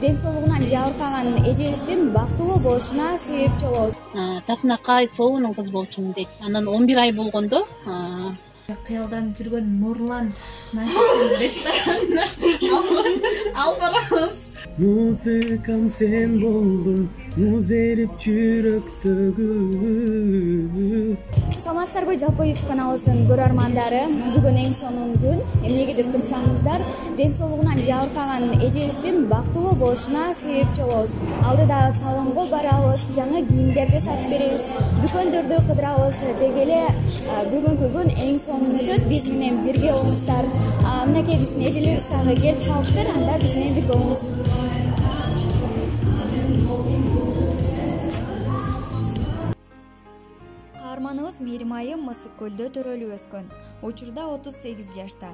Ден соолугунан жабыркаган эжебиздин бактылуу болушуна себепчи болобуз. Татынакай Соонун кызы болчумун дейт. Анан 11 ай болгондо кыялдан жүргөн Нурлан ресторанына алып барабыз. Музыкам сен болдуң, муз эрип жүрөктөгү. Саламатсыздарбы жалпы YouTube каналыбыздын көрөрмандары? Бүгүн эң сонун күн. Эмнеге деп турсаңыздар, ден соолугунан жабыркаган эжебиздин бактылуу болушуна себепчи болобуз. Алдыда салонго барабыз, жаңы кийимдерди сатып беребиз, дүкөндөрдү кыдырабыз деги эле бүгүнкү күн эң сонун өтөт. Биз менен бирге болуңуздар. Мынакей биздин эжелерибиз дагы келип калыптыр. Анда биз менен бирге болуңуз. Каарманыбыз Мээрим айым Мысык көлдө төрөлүп өскөн. Учурда 38 жашта.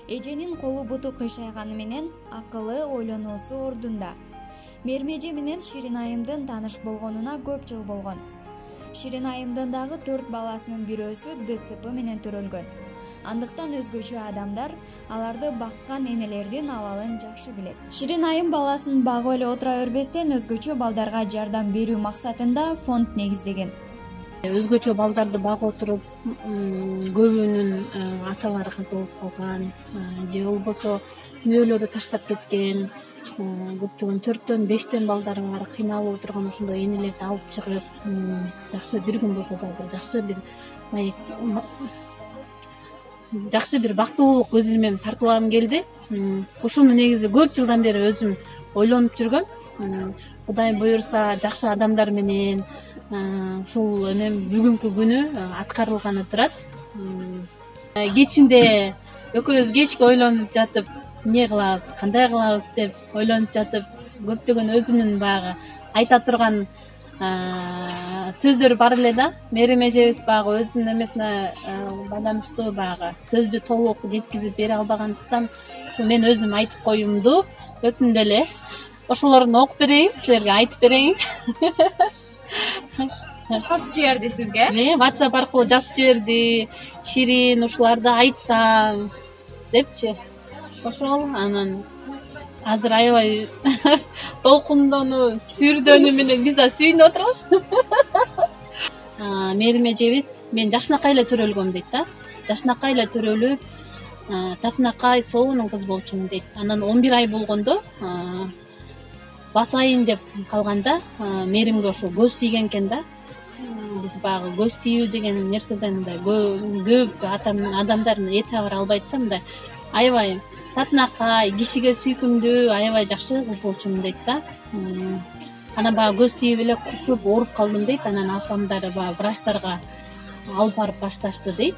Эженин колу буту кыйшайганы менен акылы, ойлонуусу ордунда. Мээрим эже менен Ширин айымдын тааныш болгонуна көп жыл болгон. Ширин айымдын дагы 4 баласынын бирөөсү ДЦП менен төрөлгөн. Андыктан өзгөчө адамдар аларды баккан энелердин абалын жакшы билет. Ширин айым баласын багып эле отура бербестен өзгөчө балдарга жардам берүү максатында фонд негиздеген. Өзгөчө балдарды багып отуруп, көбүнүн аталары каза болуп калган, же болбосо үйөлөрү таштап кеткен, көптөгөн 4төн 5тен балдары бар, кыйналып отурган ошондой энелерди алып чыгып, жакшы бир күн болсо дагы жакшы бир бактылуулук көзүмөн тартуулагым келди. Ушуну негизи көп жылдан бери өзүм ойлонуп жүргөм. Кудай буюрса, жакшы адамдар менен ушул эмем бүгүнкү күнү аткарылганы турат. Кечинде экөөбүз кечке ойлонуп жатып, эмне кылабыз, кандай кылабыз деп ойлонуп жатып, көптөгөн өзүнүн баягы айта турган сөздөр бар эле да. Мээрим эжебиз баягы өзүнүн эмесине байланыштуу баягы сөздү толук жеткизип бере албагандыктан, ушу мен өзүм айтып коюумду өтүндү эле. Ошолорду окуп берейин, силерге айтып берейин. Жазып жиберди сизге? WhatsApp аркылуу жазып жиберди. Ширин, ушуларды айтсаң депчи. Ошол анан азыр аябай толкундонуу, сүрдөнүү менен биз да сүйүнүп отурабыз. Мээрим эжебиз мен жашынакай эле төрөлгөм дейт да. Жашынакай эле төрөлүп, Татынакай Соонун кызы болчумун дейт. Анан 11 ай болгондо басайын деп калганда мээримге ошо көз тийген экен да. Биз баягы көз тийүү деген нерседен мындай көп адамдар этабар албайт да, мындай аябай татынакай, кишиге сүйкүмдүү, аябай жакшы кыз болчумун дейт да. Анан баягы көз тийип эле кусуп ооруп калдым дейт. Анан апамдары баягы врачтарга алып барып башташты дейт.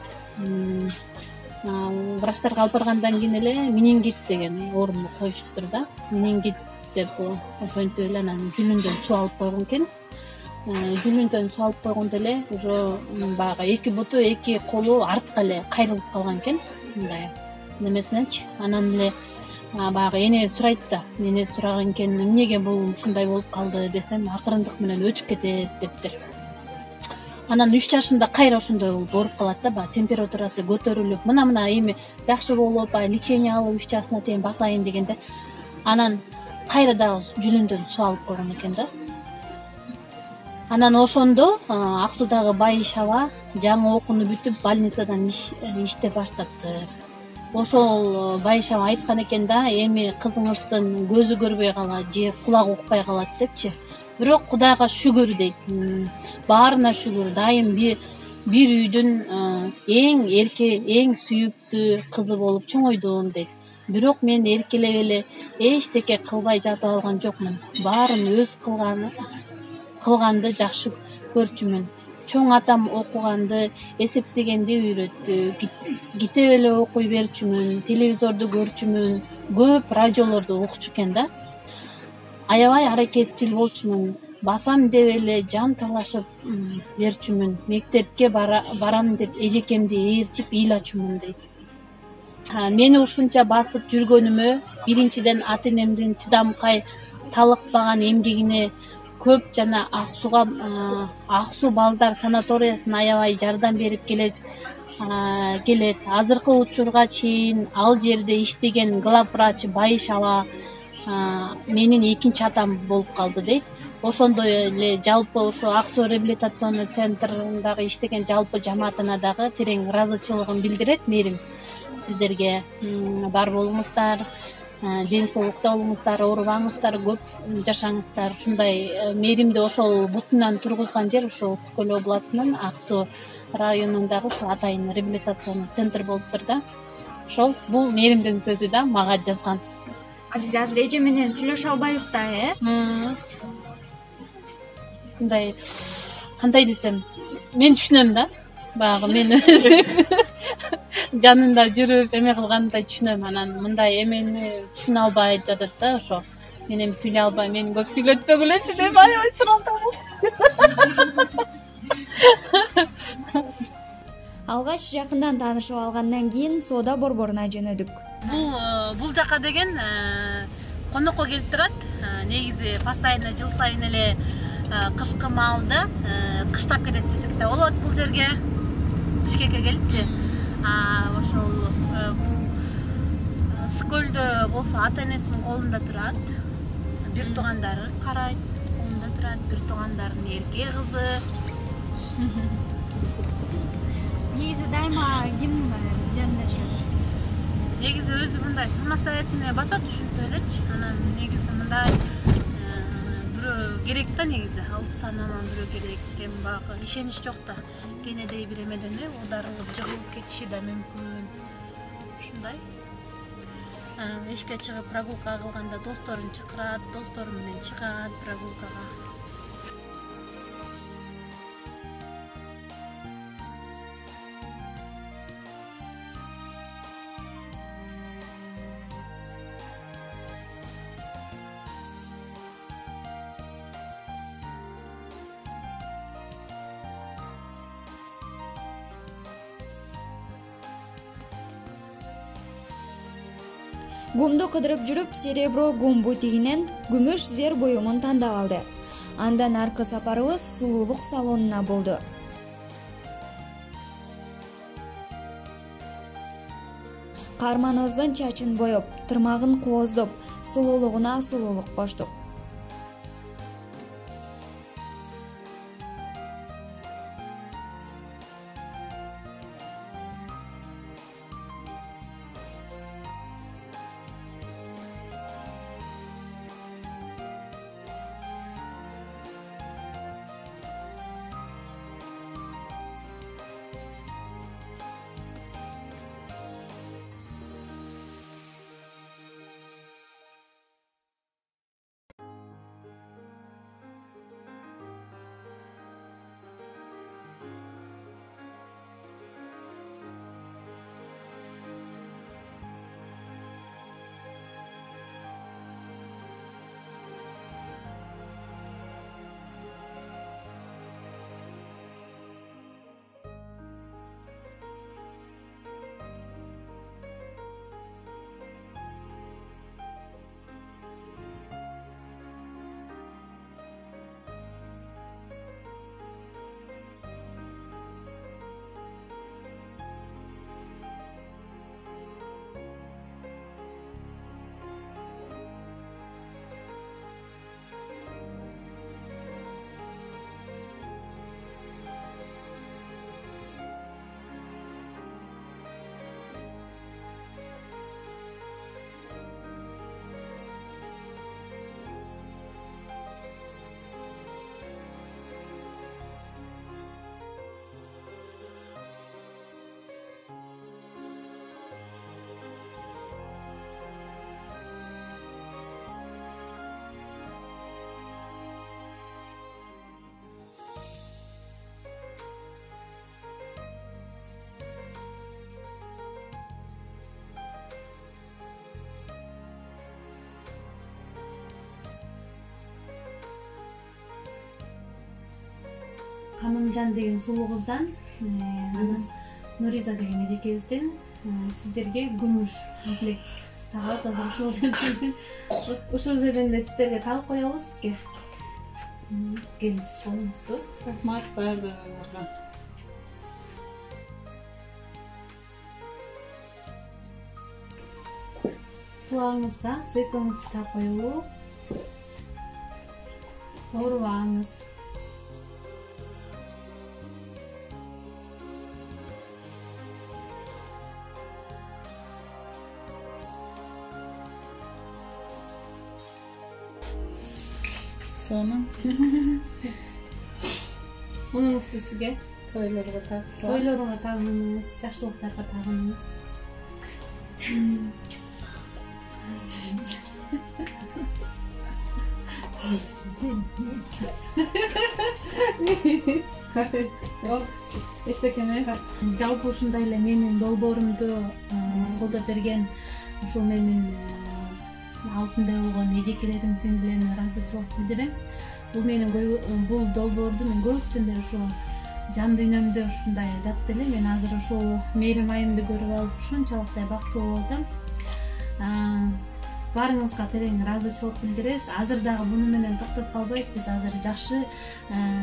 Врачтарга алып баргандан кийин эле менингит деген оорууну коюшуптур да. Менингит деп ошентип эле анан жүнүндөн суу алып койгон экен. Жүнүндөн суу алып койгондо эле уже баягы эки буту, эки колу артка эле кайрылып калган экен. Мындай немесиненчи. Анан эле баягы эне сурайт да. Эне сураган экен, эмнеге бул ушундай болуп калды десем, акырындык менен өтүп кетет дептир. Анан 3 жашында кайра ошондой болуп ооруп калат да, баягы температурасы көтөрүлүп, мына эми жакшы болуп, лечение алып 3 жашына чейин басайын дегенде, анан кайра дагы жүнүндөн суу алып койгон экен да. Анан ошондо Ак Суудагы Байыш ала жаңы окууну бүтүп больницадан иштеп баштаптыр. Ошол Байыш ала айткан экен да, эми кызыңыздын көзү көрбөй калат же кулагы укпай калат депчи. Бирок Кудайга шүгүр дейт. Баарына шүгүр. Дайым бир үйдүн эң эрке, эң сүйүктүү кызы болуп чоңойдум дейт. Бирок мен эркелеп эле эчтеке кылбай жатып алган жокмун. Баарын өз кылганды жакшы көрчүмүн. Чоң атам окуганды, эсептегенди үйрөттү. Китеп эле окуй берчүмүн, телевизорду көрчүмүн, көп радиолорду укчу экен да. Аябай аракетчил болчумун. Басам деп эле жан талашып берчүмүн. Мектепке барам деп эжекемди ээрчип ыйлачумун дейт. Мени ушунча басып жүргөнүмө биринчиден ата энемдин чыдамкай талыкпаган эмгегине көп жана Ак Суу балдар санаториясына аябай жардам берип келет. Азыркы учурга чейин ал жерде иштеген главврач Байыш ала менин экинчи атам болуп калды дейт. Ошондой эле жалпы ошо Ак Суу реабилитационный центрындагы иштеген жалпы жамаатына дагы терең ыраазычылыгын билдирет мээрим. Сиздерге бар болуңуздар, ден соолукта болуңуздар, оорубаңыздар, көп жашаңыздар. Ушундай мээримди ошол бутунан тургузган жер ушул Ысык Көл областынын Ак Суу районундагы ушул Атайын реабилитационный центр болуптур да. Ошол бул мээримдин сөзү да, мага жазган. Биз азыр эже менен сүйлөшө албайбыз да, Мындай кандай десем, мен түшүнөм да. Баягы мен өзүм жанында жүрүп эме кылгандай түшүнөм. Анан мындай эмени түшүнө албай жатат да, ошо. Мен эми сүйлөй албайм, мени көп сүйлөтпөгүлөчү деп аябай сурап. Алгач жакындан таанышып алгандан кийин соода борборуна жөнөдүк. Бул жака деген конокко келип турат. Негизи постоянно жыл сайын эле кышкы маалда кыштап кетет десек да болот бул жерге. Бишкекке келипчи. Ошол бул Ысык Көлдө болсо ата-энесинин колунда турат. Бир туугандары карайт, колунда турат. Бир туугандарынын эрке кызы. Негизи дайыма ким жанында жүрөт? Негизи өзү мындай самостоятельный басат ушинтип элечи. Анан негизи мындай бирөө керек да, негизи алып-санаман бирөө керек. Эми баягы ишенич жок да. Кенедей бир эмеден оодарылып, жыгылып кетиши да мүмкүн. Ушундай. Эшикке чыгып прогулка кылганда досторун чакырат, достору менен чыгат прогулкага. Гумду кыдырып жүрүп, серебро гум бутигинен күмүш зер буюмун тандап алды. Андан аркы сапарыбыз сулуулук салонуна болду. Карманыбыздын чачын боёп, тырмагын кооздоп, сулуулугуна сулуулук коштук. Канымжан деген сулуу кыздан, анан Нуриза деген эжекебизден сиздерге күмүш комплект тагабыз. Азыр ушул жерден сиздерге таап коебуз сизге. Келиңиз колуңузду. Рахмат баардыгыңарга. Кулагыңызга сөйпөңүздү таап коюлуу. Оорубаңыз. Sonra Мунуңузду сизге toylarga takıp. тойлорго тагыныңыз, жакшылыктарга тагыныңыз. Yok, eştek emez. Жалпы ушундай эле менин долбоорумду колдоп берген ушул менин алтында болгон эжекелерим, сиңдилериме ыраазычылык билдирем. Бул долбоорду мен көптөн бери ушул жан дүйнөмдө ушундай жатты эле. Мен азыр ушул мээрим айымды көрүп алып ушунчалыктай бактылуу болуп атам. Баарыңызга терең ыраазычылык билдиребиз. Азыр дагы буну менен токтоп калбайбыз. Биз азыр жакшы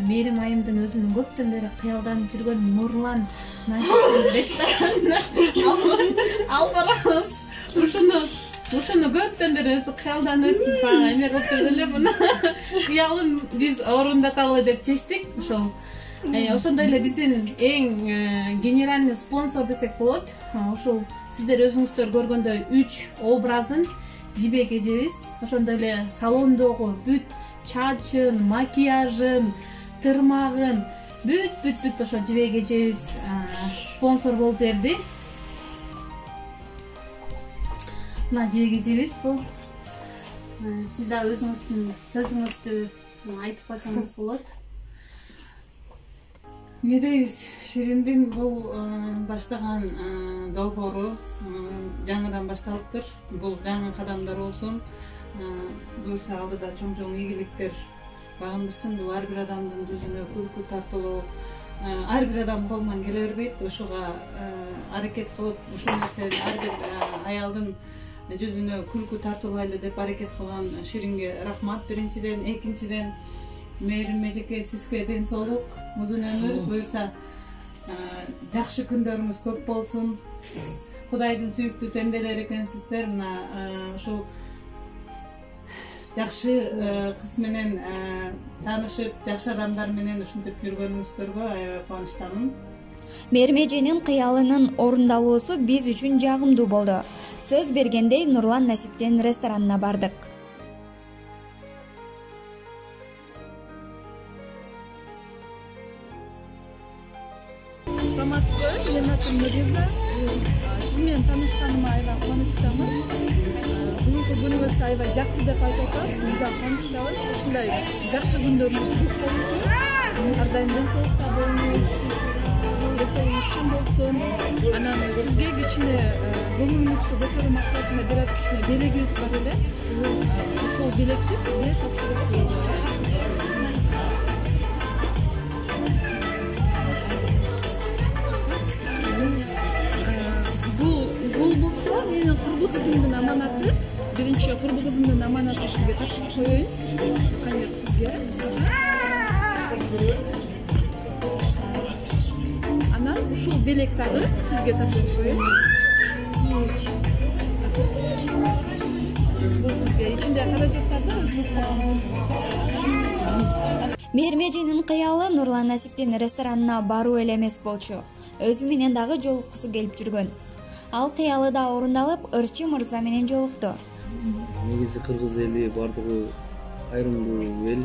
мээрим айымдын өзүнүн көптөн бери кыялданып жүргөн Нурлан ресторанына алып барабыз. Ушуну көптөн бери өзү кыялданып, эме кылып жүрдү эле муну. Кыялын биз орундаталы деп чечтик. Ошондой эле биздин эң генеральный спонсор десек болот. Ушул сиздер өзүңүздөр көргөндөй 3 образын Жибек эжебиз. Ошондой эле салондогу бүт чачын, макияжын, тырмагын бүт ошо Жибек эжебиз спонсор болуп берди. Мына Жибек эжебиз бул. Сиз да өзүңүздүн сөзүңүздү айтып койсоңуз болот. Ne deybiz? Şiriндин бул баштаган долбоору жаңыдан башталыптыр. Бул жаңы кадамдар болсун. Буюрса алдыда чоң ийгиликтер багындырсын. Бул ар бир адамдын жүзүнө күлкү тартуулоо. Ар бир адам колунан келе бербейт. Ошуга аракет кылып, ушул нерсени ар бир аялдын жүзүнө күлкү тартуулайлы деп аракет кылган Ширинге рахмат биринчиден, экинчиден мээрим эжеке сизге ден соолук, узун өмүр, буюрса жакшы күндөрүңүз көп болсун. Кудайдын сүйүктүү пенделери экенсиздер. Мына ушул жакшы кыз менен таанышып, жакшы адамдар менен ушинтип жүргөнүңүздөргө аябай кубанычтамын. Мээрим эженин кыялынын орундалуусу биз үчүн жагымдуу болду. Сөз бергендей Нурлан Насиптин ресторанына бардык. Саламатсызбы, менин атым Нуриза. Сиз менен таанышканыма аябай кубанычтамын. Бүгүнкү күнүбүз аябай жакты деп айтып атабыз. Биз да кубанычтабыз. Ушундай жакшы күндөрүңүз көп болсун. Ар дайым ден соолукта болуңуз, эсебиңиз чың болсун. Анан сизге кичине көңүлүңүздү көтөрүү максатында бир кичине белегибиз бар эле. Ошол белекти сизге тапшырып коебуз. Бул болсо менин курбу кызымдын аманаты. Биринчи курбу кызымдын аманаты сизге тапшырып коеюн. Кайер сизге. Анан ушул белек дагы сизге тапшырып коеюн. Бул сизге ичинде каражаттарды Мээрим эженин кыялы Нурлан Насиптин ресторанына баруу эле эмес болчу. Өзү менен дагы жолуккусу келип жүргөн. Ал кыялы да орундалып, Ырчы мырза менен жолукту. Негизи кыргыз эли бардыгы кайрымдуу эл.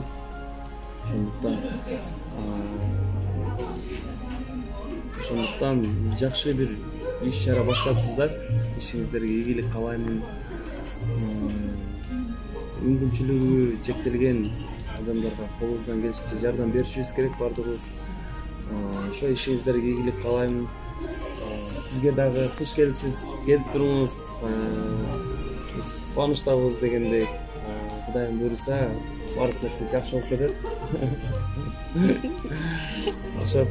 Ошондуктан жакшы бир иш-чара баштапсыздар. Ишиңиздерге ийгилик каалаймын. Мүмкүнчүлүгү чектелген адамдарга колубуздан келишинче жардам беришибиз керек бардыгыбыз. Ошо ишиңиздерге ийгилик каалаймын. Сизге дагы кыш келипсиз, келип туруңуз. Биз кубанычтабыз дегендей. Кудайым буйруса, баардык нерсе жакшы болуп кетет. Ошо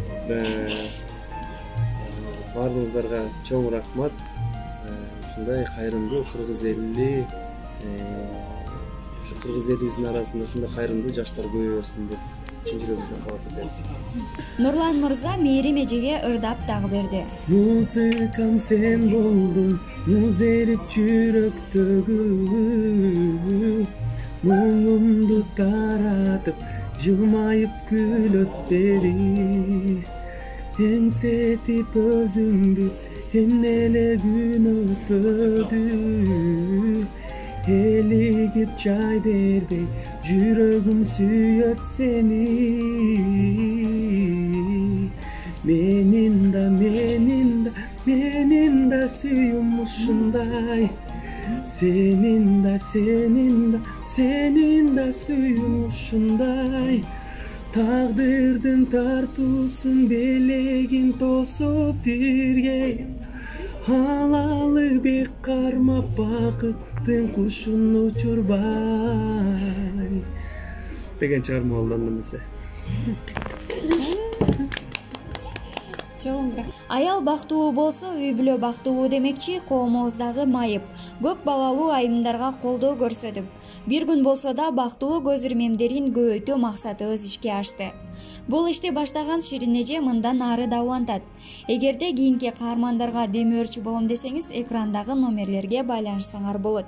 баарыңыздарга чоң рахмат. Ушундай кайрымдуу кыргыз эли, ушу кыргыз элибиздин арасында ушундай кайрымдуу жаштар көбөйө берсин деп чын жүрөгүбүздөн каалап кетебиз. Нурлан мырза мээрим эжеге ырдап дагы берди. Музыкам сен болдуң, муз эрип жүрөктөгү, муңумду таратып, жылмайып күлөт бери. Эңсетип өзүңдү, эмнеле күн өтпөдү, элигип жай бербей, жүрөгүм сүйөт сени. Менин да сүйүм ушундай, сенин да сүйүм ушундай. Тагдырдын тартуусун белегин тосуп бирге, алалы бек кармап бакыттын кушун учурбай деген чыгарма болду эмесе. Аял бактылуу болсо үй бүлө бактылуу демекчи, коомубуздагы майып, көп балалуу айымдарга колдоо көрсөтүп, бир күн болсо да бактылуу көз ирмемдерин көбөйтүү максатыбыз ишке ашты. Бул ишти баштаган Ширин эже мындан ары да улантат. Эгерде кийинки каармандарга демөөрчү болом десеңиз, экрандагы номерлерге байланышсаңар болот.